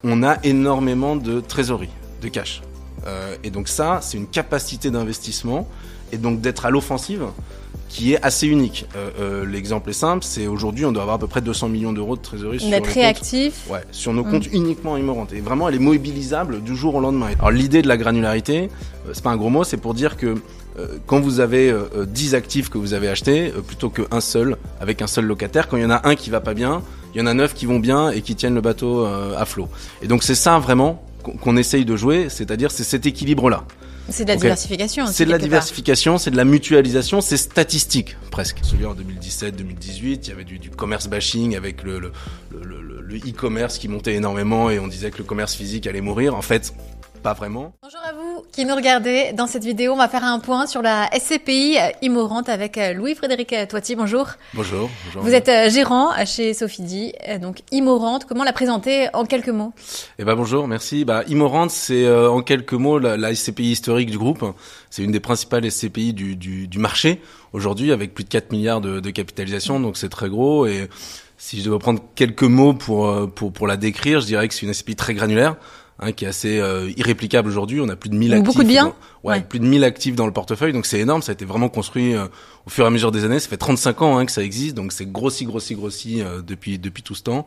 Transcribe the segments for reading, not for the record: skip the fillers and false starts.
On a énormément de trésorerie, de cash. Et donc ça, c'est une capacité d'investissement et donc d'être à l'offensive qui est assez unique. L'exemple est simple, c'est aujourd'hui on doit avoir à peu près 200 millions d'euros de trésorerie sur nos comptes. D'être réactif. Ouais, sur nos comptes uniquement Immorente. Et vraiment, elle est mobilisable du jour au lendemain. Alors l'idée de la granularité, c'est pas un gros mot, c'est pour dire que quand vous avez 10 actifs que vous avez achetés, plutôt qu'un seul, avec un seul locataire, quand il y en a un qui va pas bien, il y en a 9 qui vont bien et qui tiennent le bateau à flot. Et donc c'est ça vraiment qu'on essaye de jouer, c'est-à-dire c'est cet équilibre-là. C'est de la diversification aussi. C'est de la diversification, c'est de la mutualisation, c'est statistique presque. Celui en 2017-2018, il y avait du commerce bashing avec le e-commerce qui montait énormément et on disait que le commerce physique allait mourir. En fait, pas vraiment. Bonjour à vous qui nous regardez. Dans cette vidéo, on va faire un point sur la SCPI Immorente avec Louis-Frédéric Toiti. Bonjour. Bonjour. Vous êtes gérant chez Sofidy, donc Immorente. Comment la présenter en quelques mots? Bonjour, merci. Immorente, c'est en quelques mots la SCPI historique du groupe. C'est une des principales SCPI du marché aujourd'hui avec plus de 4 milliards de capitalisation, donc c'est très gros. Et si je devais prendre quelques mots pour la décrire, je dirais que c'est une SCPI très granulaire. Qui est assez irréplicable aujourd'hui. On a plus de 1000 actifs. Beaucoup de biens. Plus de 1000 actifs dans le portefeuille, donc c'est énorme. Ça a été vraiment construit au fur et à mesure des années. Ça fait 35 ans que ça existe, donc c'est grossi depuis tout ce temps.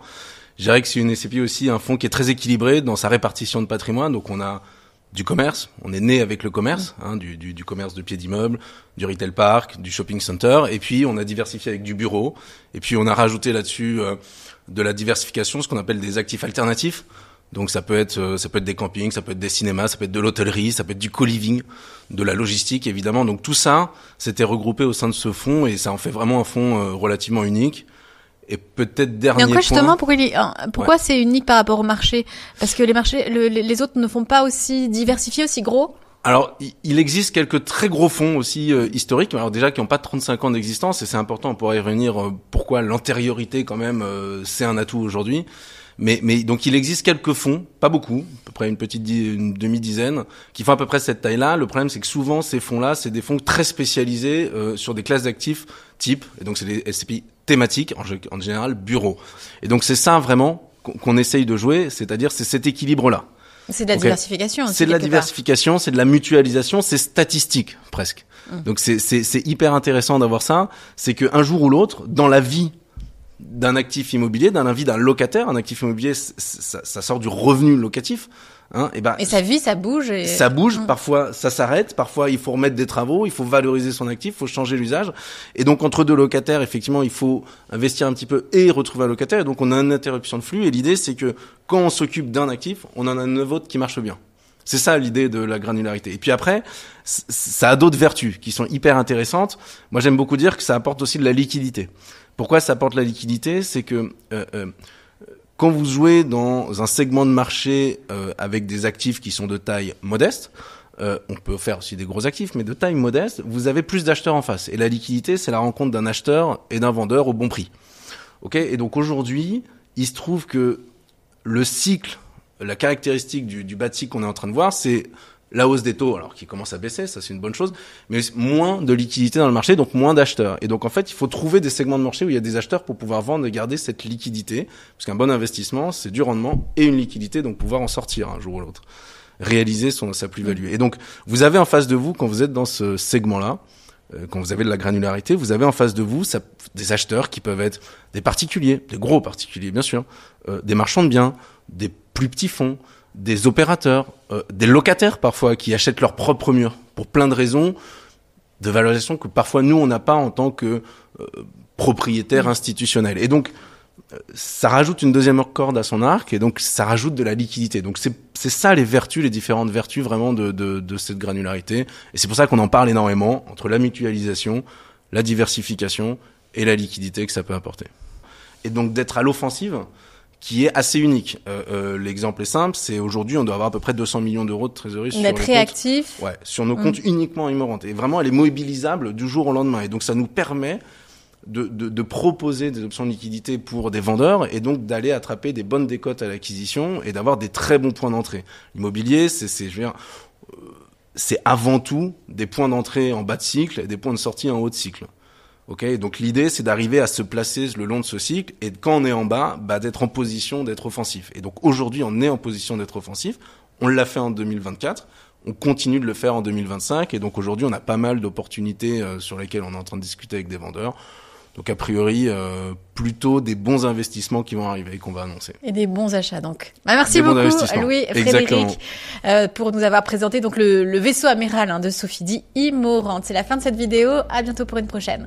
Je dirais que c'est une SCPI aussi, un fonds qui est très équilibré dans sa répartition de patrimoine. Donc on a du commerce, on est né avec le commerce, du commerce de pied d'immeuble, du retail park, du shopping center, et puis on a diversifié avec du bureau, et puis on a rajouté là-dessus de la diversification, ce qu'on appelle des actifs alternatifs. Donc ça peut être des campings, ça peut être des cinémas, ça peut être de l'hôtellerie, ça peut être du co-living, de la logistique évidemment. Donc tout ça, c'était regroupé au sein de ce fonds et ça en fait vraiment un fonds relativement unique. Et peut-être dernier point. Mais justement, pourquoi c'est unique par rapport au marché? Parce que les marchés, les autres ne font pas aussi diversifiés, aussi gros? Alors, il existe quelques très gros fonds aussi historiques, alors déjà qui n'ont pas 35 ans d'existence et c'est important, on pourra y revenir pourquoi l'antériorité quand même c'est un atout aujourd'hui. Mais donc il existe quelques fonds, pas beaucoup, à peu près une demi-dizaine, qui font à peu près cette taille-là. Le problème c'est que souvent ces fonds-là, c'est des fonds très spécialisés sur des classes d'actifs type, et donc c'est des SCPI thématiques, en général bureau. Et donc c'est ça vraiment qu'on essaye de jouer, c'est-à-dire c'est cet équilibre-là. C'est de la diversification aussi. C'est de la diversification, c'est de la mutualisation, c'est statistique presque. Donc c'est hyper intéressant d'avoir ça. C'est qu'un jour ou l'autre, dans la vie d'un actif immobilier, d'un locataire, un actif immobilier, ça sort du revenu locatif. Et sa vie, ça bouge. Ça bouge, parfois ça s'arrête, parfois il faut remettre des travaux, il faut valoriser son actif, il faut changer l'usage. Et donc entre deux locataires, effectivement, il faut investir un petit peu et retrouver un locataire. Et donc on a une interruption de flux. Et l'idée, c'est que quand on s'occupe d'un actif, on en a 9 autres qui marchent bien. C'est ça l'idée de la granularité. Et puis après, ça a d'autres vertus qui sont hyper intéressantes. Moi, j'aime beaucoup dire que ça apporte aussi de la liquidité. Pourquoi ça apporte la liquidité? C'est que quand vous jouez dans un segment de marché avec des actifs qui sont de taille modeste, on peut faire aussi des gros actifs, mais de taille modeste, vous avez plus d'acheteurs en face. Et la liquidité, c'est la rencontre d'un acheteur et d'un vendeur au bon prix. Et donc aujourd'hui, il se trouve que le cycle, la caractéristique du bas de cycle qu'on est en train de voir, c'est la hausse des taux, alors qui commence à baisser, ça c'est une bonne chose, mais moins de liquidité dans le marché, donc moins d'acheteurs. Et donc en fait, il faut trouver des segments de marché où il y a des acheteurs pour pouvoir vendre et garder cette liquidité, parce qu'un bon investissement, c'est du rendement et une liquidité, donc pouvoir en sortir un jour ou l'autre, réaliser sa plus-value. Et donc, vous avez en face de vous, quand vous êtes dans ce segment-là, quand vous avez de la granularité, vous avez en face de vous des acheteurs qui peuvent être des particuliers, des gros particuliers bien sûr, des marchands de biens, des plus petits fonds, des opérateurs, des locataires parfois qui achètent leur propre mur pour plein de raisons de valorisation que parfois nous on n'a pas en tant que propriétaire institutionnel. Et donc ça rajoute une deuxième corde à son arc et donc ça rajoute de la liquidité. Donc c'est ça les différentes vertus vraiment de cette granularité. Et c'est pour ça qu'on en parle énormément entre la mutualisation, la diversification et la liquidité que ça peut apporter. Et donc d'être à l'offensive, qui est assez unique. L'exemple est simple, c'est aujourd'hui on doit avoir à peu près 200 millions d'euros de trésorerie sur D'être réactif. Sur nos comptes uniquement Immorente. Et vraiment, elle est mobilisable du jour au lendemain. Et donc ça nous permet de proposer des options de liquidité pour des vendeurs et donc d'aller attraper des bonnes décotes à l'acquisition et d'avoir des très bons points d'entrée. L'immobilier, c'est avant tout des points d'entrée en bas de cycle et des points de sortie en haut de cycle. Ok, donc l'idée c'est d'arriver à se placer le long de ce cycle et quand on est en bas, d'être en position d'être offensif. Et donc aujourd'hui on est en position d'être offensif. On l'a fait en 2024. On continue de le faire en 2025. Et donc aujourd'hui on a pas mal d'opportunités sur lesquelles on est en train de discuter avec des vendeurs. Donc a priori, plutôt des bons investissements qui vont arriver et qu'on va annoncer. Et des bons achats donc. Merci beaucoup Louis et Frédéric pour nous avoir présenté donc le vaisseau amiral de Sofidy Immorente. C'est la fin de cette vidéo. À bientôt pour une prochaine.